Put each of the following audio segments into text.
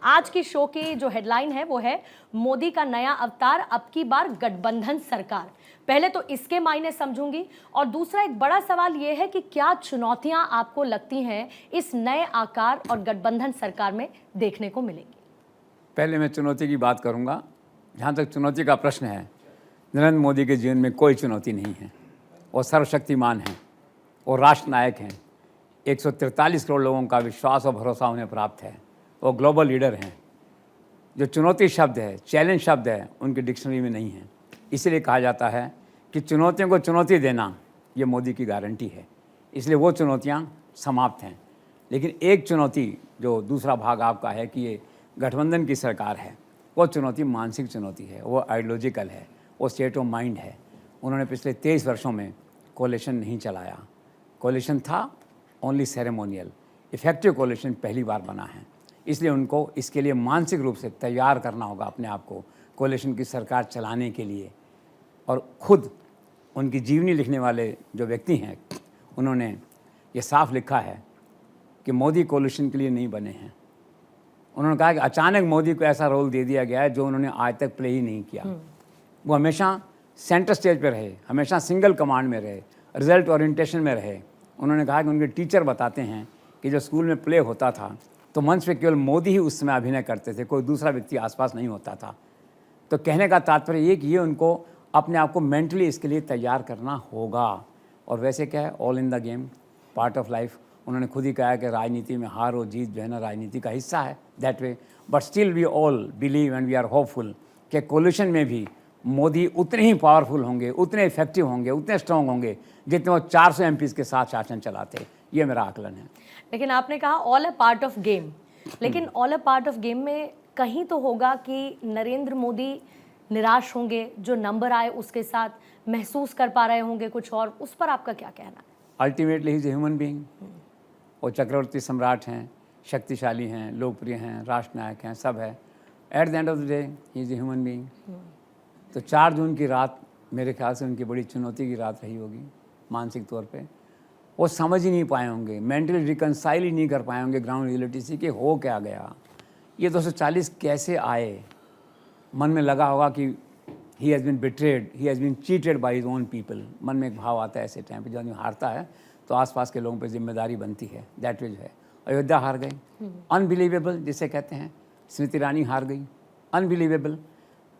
आज की शो की जो हेडलाइन है वो है मोदी का नया अवतार, अब की बार गठबंधन सरकार। पहले तो इसके मायने समझूंगी और दूसरा एक बड़ा सवाल ये है कि क्या चुनौतियां आपको लगती हैं इस नए आकार और गठबंधन सरकार में देखने को मिलेंगी। पहले मैं चुनौती की बात करूंगा। जहाँ तक चुनौती का प्रश्न है, नरेंद्र मोदी के जीवन में कोई चुनौती नहीं है। वो सर्वशक्तिमान हैं, वो राष्ट्र नायक हैं। 143 करोड़ लोगों का विश्वास और भरोसा उन्हें प्राप्त है। वो ग्लोबल लीडर हैं। जो चुनौती शब्द है, चैलेंज शब्द है, उनकी डिक्शनरी में नहीं है। इसीलिए कहा जाता है कि चुनौतियों को चुनौती देना ये मोदी की गारंटी है। इसलिए वो चुनौतियाँ समाप्त हैं। लेकिन एक चुनौती जो दूसरा भाग आपका है कि ये गठबंधन की सरकार है, वो चुनौती मानसिक चुनौती है, वो आइडियोलॉजिकल है, वो स्टेट ऑफ माइंड है। उन्होंने पिछले 23 वर्षों में कोalition नहीं चलाया। कोalition था ओनली सेरेमोनियल, इफेक्टिव कोalition पहली बार बना है। इसलिए उनको इसके लिए मानसिक रूप से तैयार करना होगा अपने आप को कोalition की सरकार चलाने के लिए। और ख़ुद उनकी जीवनी लिखने वाले जो व्यक्ति हैं, उन्होंने ये साफ लिखा है कि मोदी कोalition के लिए नहीं बने हैं। उन्होंने कहा कि अचानक मोदी को ऐसा रोल दे दिया गया है जो उन्होंने आज तक प्ले ही नहीं किया। वो हमेशा सेंटर स्टेज पे रहे, हमेशा सिंगल कमांड में रहे, रिजल्ट ओरिएंटेशन में रहे। उन्होंने कहा कि उनके टीचर बताते हैं कि जो स्कूल में प्ले होता था तो मंच पे केवल मोदी ही उस समय अभिनय करते थे, कोई दूसरा व्यक्ति आसपास नहीं होता था। तो कहने का तात्पर्य ये कि ये उनको अपने आप को मेंटली इसके लिए तैयार करना होगा। और वैसे क्या है, all in the game, part of life. उन्होंने खुद ही कहा है कि राजनीति में हार और जीत जो है ना, राजनीति का हिस्सा है, that way. But still we all believe and we are hopeful कि कोalition में भी मोदी उतने ही पावरफुल होंगे, उतने इफेक्टिव होंगे, उतने स्ट्रॉन्ग होंगे जितने वो 400 MPs के साथ शासन चलाते। ये मेरा आकलन है। लेकिन आपने कहा all a part of game, लेकिन all a part of game में कहीं तो होगा कि नरेंद्र मोदी निराश होंगे, जो नंबर आए उसके साथ महसूस कर पा रहे होंगे कुछ और। उस पर आपका क्या कहना है? Ultimately he is a human being. वो चक्रवर्ती सम्राट हैं, शक्तिशाली हैं, लोकप्रिय हैं, राष्ट्र नायक हैं, सब है। At the end of the day he is a human being. तो 4 जून की रात मेरे ख्याल से उनकी बड़ी चुनौती की रात रही होगी मानसिक तौर पे। वो समझ ही नहीं पाए होंगे, मेंटली रिकनसाइल ही नहीं कर पाए होंगे ग्राउंड रियलिटी से कि हो क्या गया, ये 240 कैसे आए। मन में लगा होगा कि he has been betrayed, he has been cheated by his own people. मन में एक भाव आता है ऐसे टाइम पे, जब आदमी हारता है तो आसपास के लोगों पे जिम्मेदारी बनती है। दैट वे जो है, अयोध्या हार गई, अनबिलीवेबल जिसे कहते हैं। स्मृति ईरानी हार गई, अनबिलीवेबल।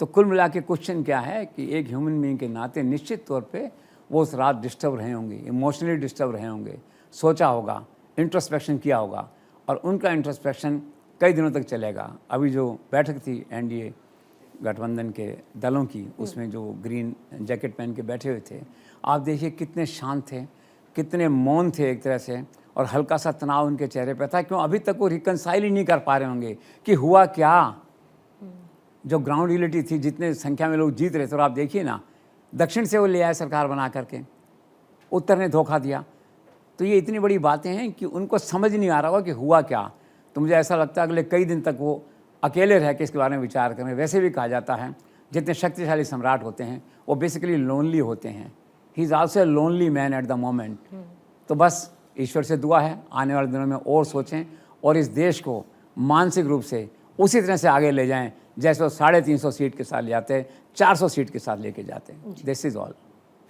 तो कुल मिला के क्वेश्चन क्या है कि एक ह्यूमन बीइंग के नाते निश्चित तौर पे वो उस रात डिस्टर्ब रहे होंगे, इमोशनली डिस्टर्ब रहे होंगे, सोचा होगा, इंट्रोस्पेक्शन किया होगा। और उनका इंट्रोस्पेक्शन कई दिनों तक चलेगा। अभी जो बैठक थी एनडीए गठबंधन के दलों की, उसमें जो ग्रीन जैकेट पहन के बैठे हुए थे, आप देखिए कितने शांत थे, कितने मौन थे एक तरह से, और हल्का सा तनाव उनके चेहरे पे था। क्यों? अभी तक वो रिकनसाइल ही नहीं कर पा रहे होंगे कि हुआ क्या। जो ग्राउंड रियलिटी थी, जितने संख्या में लोग जीत रहे थे, और आप देखिए ना, दक्षिण से वो ले आए सरकार बना करके, उत्तर ने धोखा दिया। तो ये इतनी बड़ी बातें हैं कि उनको समझ नहीं आ रहा होगा कि हुआ क्या। तो मुझे ऐसा लगता है अगले कई दिन तक वो अकेले रह के इसके बारे में विचार करें। वैसे भी कहा जाता है जितने शक्तिशाली सम्राट होते हैं वो बेसिकली लोनली होते हैं। He is also a lonely man at the moment. तो बस ईश्वर से दुआ है आने वाले दिनों में और सोचें और इस देश को मानसिक रूप से उसी तरह से आगे ले जाएं जैसे वो 350 सीट के साथ ले जाते हैं, 400 सीट के साथ लेके जाते हैं। This is all.